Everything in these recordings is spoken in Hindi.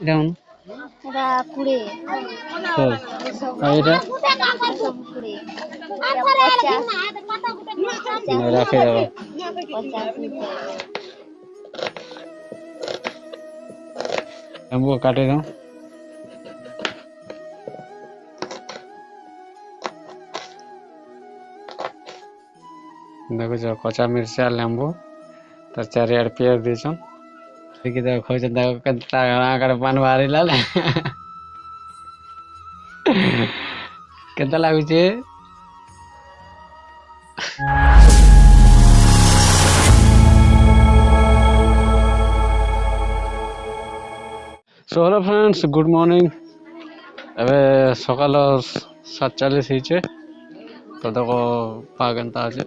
যেমন এটা কুড়ে আর এটা সব কুড়ে এটা 50 রাখে দেবো। 50 লেম্বু কাটে দাও। দেখুଛ କଞ୍ଚା ମିର୍ଚା ଲେମ୍ବୁ ତାର ଚାରିଆଡେ ପିଆଜ ଦେଇଛନ୍ ଟିକେ ତାକୁ ଖୋଇଛ ତାକୁ ତା ଆଗରେ ପାନ ବାହାରିଲା କେତେ ଲାଗୁଛି? So hello friends, good morning. ଏବେ ସକାଳ 7:40 ହେଇଛେ। ତ ଦେଖ ପାଗ କେନ୍ତା ଅଛି।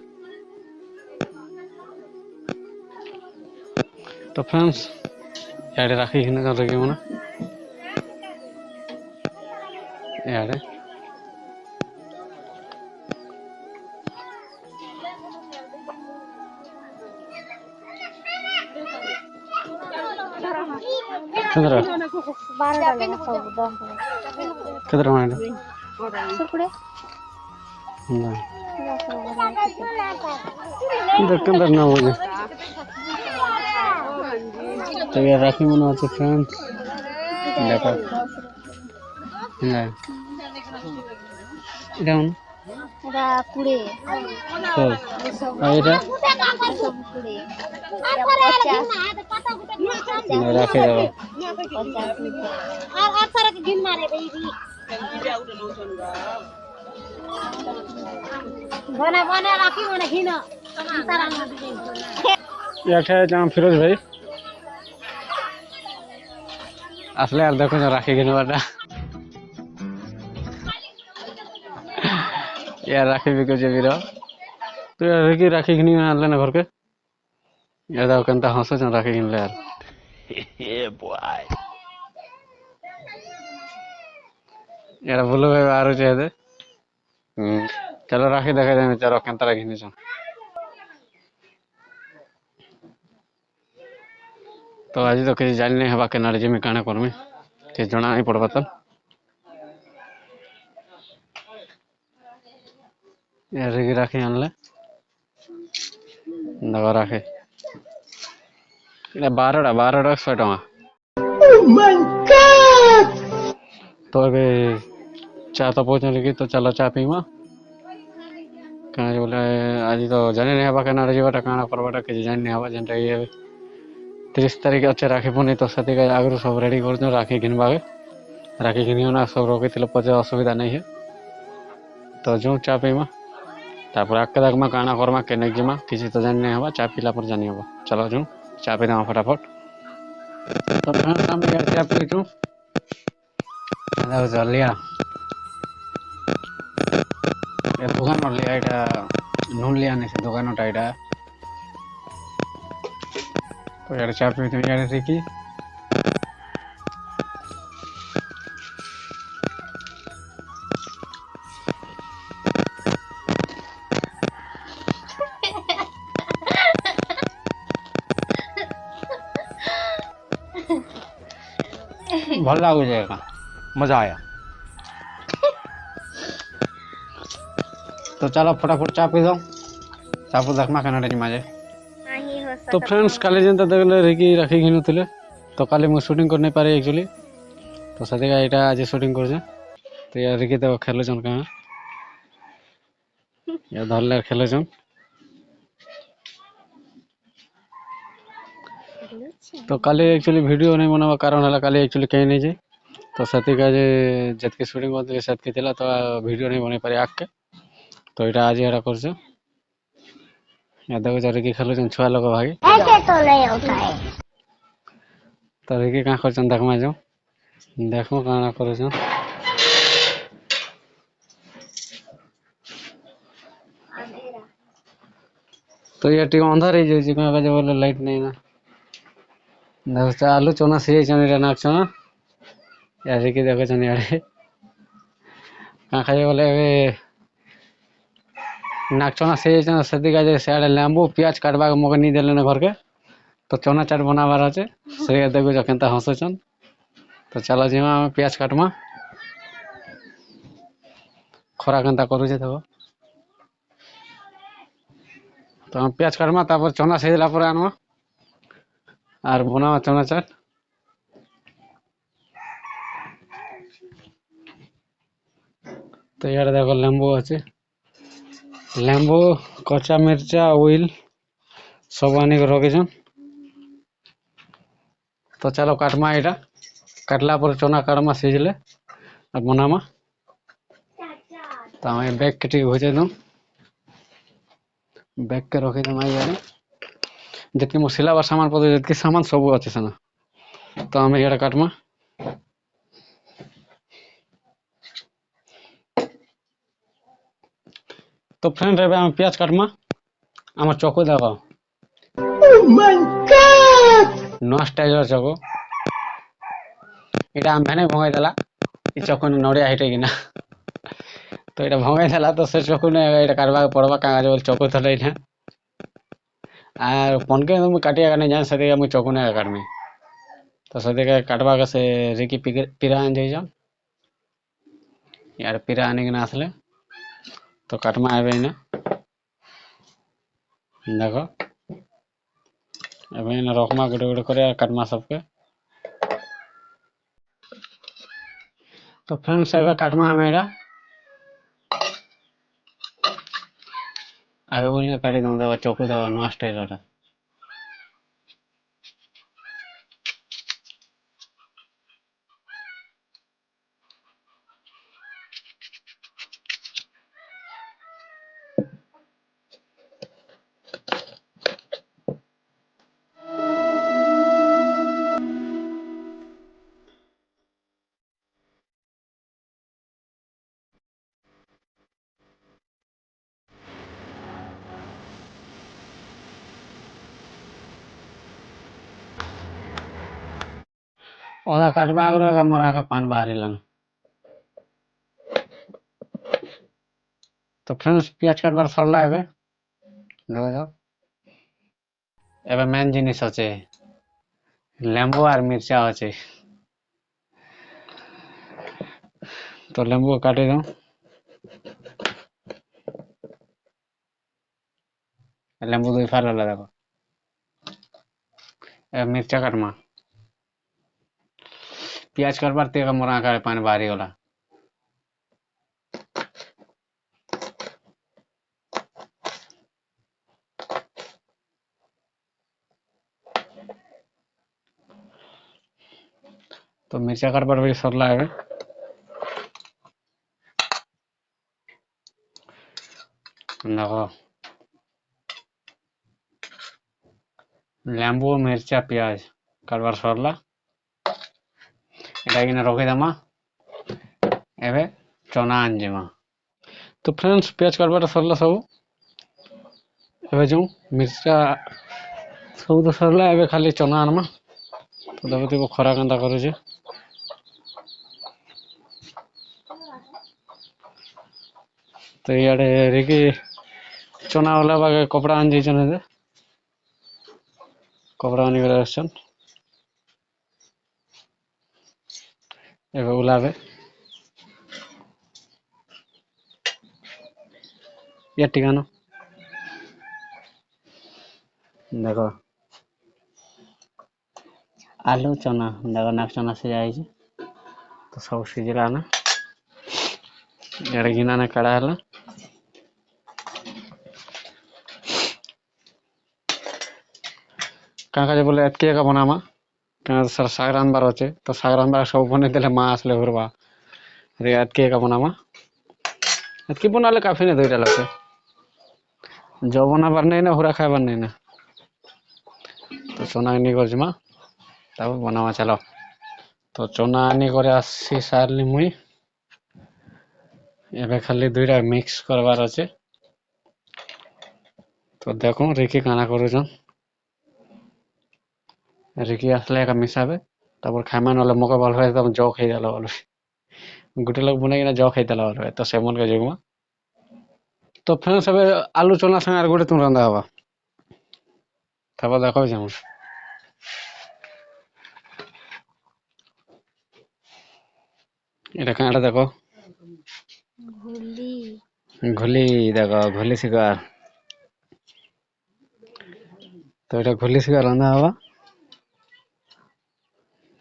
ତ ଫ୍ରେଣ୍ଡସ୍ ଇଆଡ଼େ ରାଖିକିନା ରଖିକି ମାନେ ଇଆଡ଼େ କେତେଟା 12 କେତେଟା ମାନେ ସୁକୁଡେ କେନ୍ତା ନା ବୋଝେ ତ ରାଖି ମାନେ ଅଛି ଫ୍ରେଣ୍ଡସ୍। ଦେଖ ହେଲା এটা এটা কুড়ে আর এটা সব কুড়ে রাখে দেবো। ফিরোজ ভাই আসলে আর দেখো রাখি কিনবাটা यार राखी भी कुछ भी रहो तो यार की राखी किनी आनले ना घर के यार दाव कंता हंसो छ राखी किनले यार ये बॉय यार बोलो भाई आरो छ दे चलो राखी देखा दे चलो कंता राखी छ तो आज तो किसी जान नहीं हवा के नारे में काना करमे के जना नहीं पड़बा त यार की राखी आनले दवा राखी এটা 12টা 100 টাকা। Oh my god! तो अबे चा तो पहुंचने की तो चलो चा पीमा कहाँ जो बोले आज तो जाने नहीं हवा कना रजी बटा काना परबटा के जाने नहीं हवा जनता ये 30 तारीख अच्छे राखी पुनी तो सती का आगरू सब रेडी कर दो राखी घिनबागे राखी घिनियो ना सब रोके तिल पचे असुविधा नहीं है तो जो चा पीमा तापर आके तक में काना करमा के नहीं जिमा किसी तो जाने नहीं हवा चा पीला पर जानी हवा चलो जो चा पी दो फटाफट तो काम यार चा पी जो चल लिया দোকান লিয়া এটা নুন লিয়া নিছে দোকানটা এটা তো এটা চা পিতে যারে দেখি ভাল লাগুছে এটা मजा आया तो चलो फटाफट चा पी दो चापू देखमा कना रे माजे तो फ्रेंड्स काले जेंता देखले रेकी राखी घिनुतले तो काले मु शूटिंग कर नहीं पारे एक्चुअली तो सदेगा एटा आज शूटिंग कर जे तो यार रेकी तो खेलो जन का या धरले खेलो जन तो काले एक्चुअली वीडियो नहीं बनावा कारण हला काले एक्चुअली कहीं नहीं जे तो सती का जे जतके शूटिंग करते सतके थिला तो वीडियो नहीं बने पारे आके तो एटा आज एटा करछ या देखो जरे की खेलो जन छुआ लोग भागे ऐसे तो नहीं होता है तो रेकी का करछन देखमा जो देखो काना करछन तो ये टी अंधार ही जे का जे बोले लाइट नहीं ना देखो आलू चना से चने रे नाक चना या रेकी देखो चने यारे का खाए बोले नाक चना से चना सदी का जे साडे लेंबू प्याज काटबा के मगे नहीं देले ना घर के तो चना चाट बनाबार আছে से देखो जो केनता हंसछन तो चलो जीमा आम पियाज काटमा खरा केनता करूचे देखो तो हम पियाज काटमा तापर चना सिझला पर आनमा और बनावा चना चाट तो यार देखो लेंबू अच्छे लेंबू कच्चा मिर्चा ऑयल सब आनी रखी तो चलो काटमा यहाँ काटला पर चना काटमा सिझले और बनामा तो हम बैग के ठीक हो जाए बैग के रखी दम यार जितनी मसला बार सामान पड़े जितनी सामान सब अच्छे से ना तो हम यहाँ काटमा तो फ्रेंड रे हम प्याज काटमा আমার চকো দেখো নয়া স্টাইলর চকো এটা আমি ভেনে ভঙাই দেলা এই চকো নড়িয়া হেঁটে কিনা তো এটা ভঙাই দেলা তো সে চকো এটা কাটবা পড়বা কাগজ বল চকো ধরে না আর পনকে তুমি কাটিয়া কানে জান সেদিকে আমি চকো না কাটমি তো সেদিকে কাটবা সে রিকি পিরা আন যাই যান यार पिरा आने के ना আসলে तो काटमा आवे ना देखो अबे ना रखमा गुडे गुडे करे काटमा सबके तो फ्रेंड्स अबे काटमा मेरा आगे बोलिए काटी दूंगा चौको दवा नॉस्ट है रहा ओदा काटबा आगरा मोरा का पान बाहरी लन तो फ्रेंड्स प्याज काटबार सरला एबे देखो जाओ एबे मेन जिनिस আছে লেম্বু আর মির্চা আছে তো লেম্বু কাটি দাও লেম্বু দুই ফাল হলো দেখো মির্চা কাটমা प्याज काटबार तेगा मोरा का पानी बाहरी होला तो मिर्चा काटबार भी सरला है देखो लेम्बू मिर्चा प्याज काटबार सरला এটা কিনা রখে দামা এবে চনা আনজিমা তো ফ্রেন্ডস পেঁয়াজ কাটবাটা সরলা সব এবে যাও মির্চা সব তো সরলা এবে খালি চনা আনমা তো দেখো তুই খরা কান্দা করুছে तो इे रिकी चना वाला बागे कपड़ा आन जाइछन हे कपड़ा आनी करे आछन एबे उलाबे ये ठिकाना देखो आलू चना देखो नाक चना से जाए तो सब सीझला ना एड़े गिना ने कड़ा हला काका जे बोले एतके का बनामा क्या सर सागरान बार होचे तो सागरान बार सब बने देले मा असले हुरबा रे एतके का बनामा एतके बनाले काफी ने दुइटा लगे जो बनाबार नहीं ना हुरा खाइबार नहीं ना तो चना आनी करजिमा तब बनावा चलो तो चना आनी करे आसी सारली मुई एबे खाली दुइटा मिक्स करबार আছে तो देखो रिकी काना करूछन रिकी আসলে একা মিশাবে তারপর খাইমান হলে মকে বল হয় তখন জ খেয়ে দিল বলবে গুটে লোক বনে কিনা জ খেয়ে দিল বলবে তো সেমন কে যুগমা তো ফ্রেন্ডস এবে আলু চনা সঙ্গে আর গুটে তুমি রান্না হবা তারপর দেখো যেমন এটা কাঁটা দেখো, ঘুলি ঘুলি দেখো, ঘুলি শিকার। তো এটা ঘুলি শিকার রান্না হবা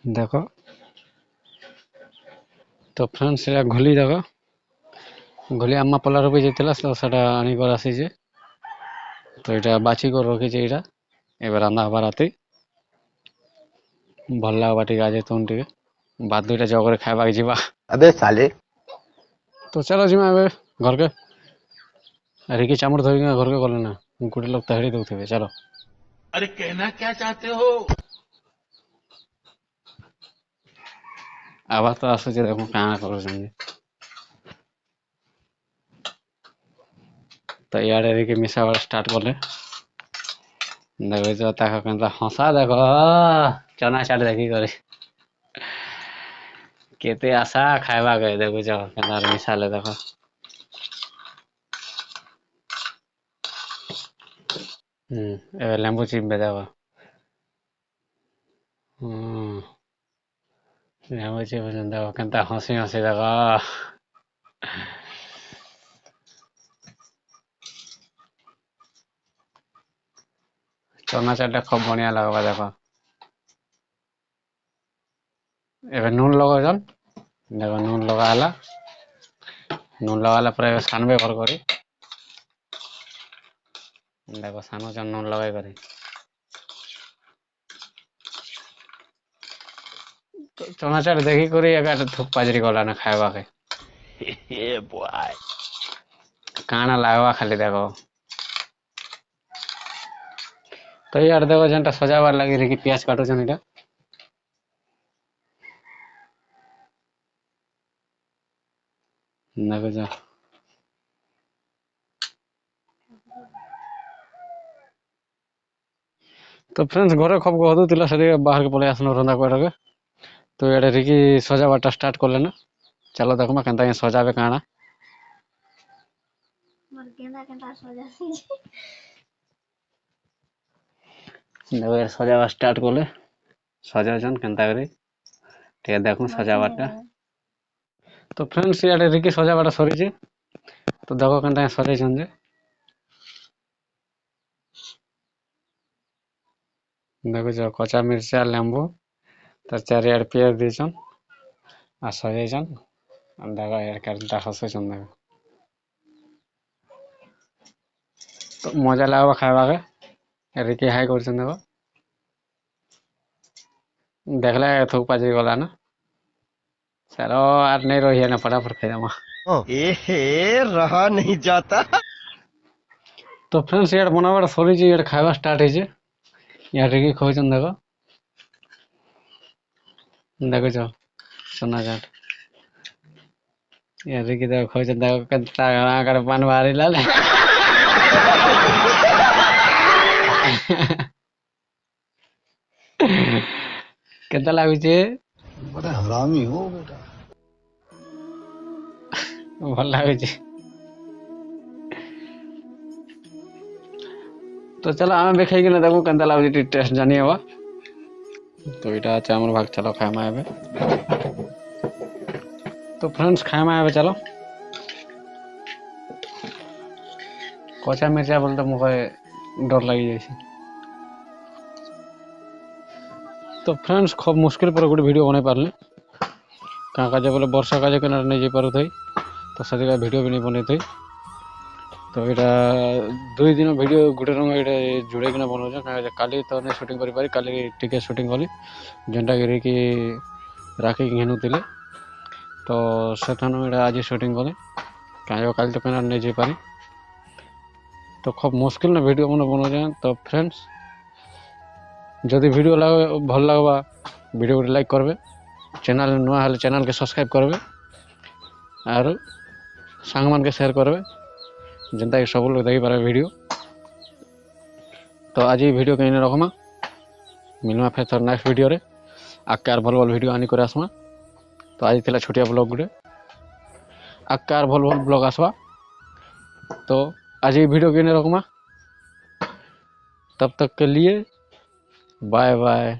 দেখো। তো ফ্রেন্ডস এটা ঘুলি দেখো, ঘুলি আম্মା ପୋଲାର ବି ଯାଇଥିଲା ତ ସେଟା ଆଣିକରି ଆସିଛେ। ତ ଏଇଟା ବାଛି କରି ରଖିଛେ। ଏଇଟା ଏବେ ରାନ୍ଧା ହବା ରାତି। ଭଲ ଲାଗବା ଟିକେ ଆଜି ତୁନ ଟିକେ ଭାତ ଦୁଇଟା ଜଗରେ ଖାଇବାକେ ଯିବା। अबे साले। ତ ଚାଲ ଯିମା ଏବେ ଘରକେ। ରିକି ଚାମড় ଧରିକିନା ଘରକେ ଗଲେ ନା ଗୋଟେ ଲୋକ ତାହିଡ଼ି ଦଉଥିବେ। ଚାଲ। अरे कहना क्या चाहते हो? ଆବାଜ ତ ଆସୁଛି ଦେଖ କାଣା କରୁଛନ୍ତି। ତ ଇଆଡ଼େ ରିକି ମିଶାବା ଷ୍ଟାର୍ଟ କଲେ। ଦେଖୁଛ ତାକ କେନ୍ତା ହସା ଦେଖ, ଚନା ଚାଟ ଦେଖିକରି କେତେ ଆଶା ଖାଇବାକେ। ଦେଖୁଛ କେନ୍ତା ମିଶାଲେ ଦେଖ। ଏବେ ଲେମ୍ବୁ ଚିପବେ ଦେଖ। ଲେମ୍ବୁ ଚିପୁଛନ୍ତି ଦେଖ କେନ୍ତା ହସି ହସି ଦେଖ। ଚନା ଚାଟଟା ଖୁବ୍ ବଢ଼ିଆ ଲାଗବା ଦେଖ। ଏବେ ନୁନ ଲଗାଉଛନ୍ ଦେଖ, ନୁନ ଲଗା ହେଲା। ନୁନ ଲଗାଲା ପରେ ଏବେ ସାନବେ ଭଲ କରି ଦେଖ, ସାନୁଛନ୍ ନୁନ ଲଗାଇ କରି। ଚନା ଚାଟ ଦେଖିକରି ଏକା ଥୁକ୍ ପାଜରି ଗଲାନ ଖାଇବାକେ। ये बॉय। କାଣା ଲାଗବା ଖାଲି ଦେଖ। ତ ଇଆଡ଼େ ଦେଖ ଯେନ୍ଟା ସଜାବାର ଲାଗି ରିକି ପିଆଜ କାଟୁଛନ୍। ଏଇଟା ଦେଖୁଛ। ତ ଫ୍ରେଣ୍ଡସ୍ ଘରେ ଖୁବ୍ ଗହଦୁ ଥିଲା, ସେଠିକେ ବାହାରକେ ପଳେଇ ଆସିଲୁ ରନ୍ଧା କୁଆଡ଼କେ। ତ ଇଆଡ଼େ ରିକି ସଜାବାରଟା ଷ୍ଟାର୍ଟ କଲେ ନା। ଚାଲ ଦେଖମା କେନ୍ତା କେନ୍ ସଜାବେ କାଣା। ମୋର କେନ୍ତା କେନ୍ତା ସଜାସି। ଦେଖ ସଜାବା ଷ୍ଟାର୍ଟ କଲେ, ସଜାଉଛନ୍ କେନ୍ତା କରି ଟିକେ ଦେଖୁଁ ସଜାବାରଟା। ତ ଫ୍ରେଣ୍ଡସ୍ ଇଆଡ଼େ ରିକି ସଜାବାଟା ସରିଛି। ତ ଦେଖ କେନ୍ତା ସଜାଇଛନ୍ ଯେ। ଦେଖୁଛ କଞ୍ଚା ମିର୍ଚା, ଲେମ୍ବୁ, ତାର ଚାରିଆଡ଼େ ପିଆଜ ଦେଇଛନ୍ ଆଉ ସଜାଇଛନ୍। ଦେଖ ଇଆଡ଼େ କେନ୍ତା ହସୁଛନ୍ ଦେଖ। ତ ମଜା ଲାଗବା ଖାଇବାକେ। ରିକି ହାଇ କରୁଛନ୍ ଦେଖ। देखला थूक पाजी गला ना। चलो आर नहीं रही है ना, फटाफट खाइदामा। एहे रहा नहीं जाता। तो फ्रेंड्स यार बनावा सरी यार खावा स्टार्ट है यार रिकी खोजन देखो। देखो जो सोना जाट यार रिकी देखो खोजन देखो कत्ता आकर पान मारी लाल। केता लागुचे बड़ा हरामी हो बेटा। भल लागुचे। तो चलो आम भी खाई ना देखो केता लागुचे टेस्ट जानी हवा। तो इटा আছে আমার ভাগ। चलो खामा आवे। तो फ्रेंड्स खामा आवे चलो। कच्चा मिर्चा बोलते मुझे डर लगी जाए। तो फ्रेंड्स खूब मुश्किल पर गोटे वीडियो बना पारे क्या काजे बोले वर्षा काजे के नहीं जा पार थी। तो से वीडियो भी नहीं बन थी। तो यहाँ 2 दिन वीडियो गोटे रंग ये जोड़े कि बनाऊँ क्या काली तो नहीं शूटिंग कर पारी। काली टिके शूटिंग कली जेनटा कि राखी घेनुले। तो से आज शूटिंग कली क्या काली तो कहीं नहीं जा पारी। तो खूब मुश्किल ना वीडियो मैंने बनाऊे। तो फ्रेंड्स जदि वीडियो भल लगवा वीडियो को लाइक करबे, चैनल नुआ हेले चैनल के सब्सक्राइब करबे और सांग मान के शेयर करबे जनता कि सब लोग देखी पारे वीडियो। तो आज ये वीडियो कहीं रखमा मिलमा फिर थोड़ा नेक्स्ट वीडियो रे आकार भल भल वीडियो आनी करे आसमा। तो आज थिला छोटिया ब्लॉग गुटे आकार भल भल ब्लॉग आसवा। तो आज ये वीडियो कहीं रखमा। तब तक के लिए बाय बाय।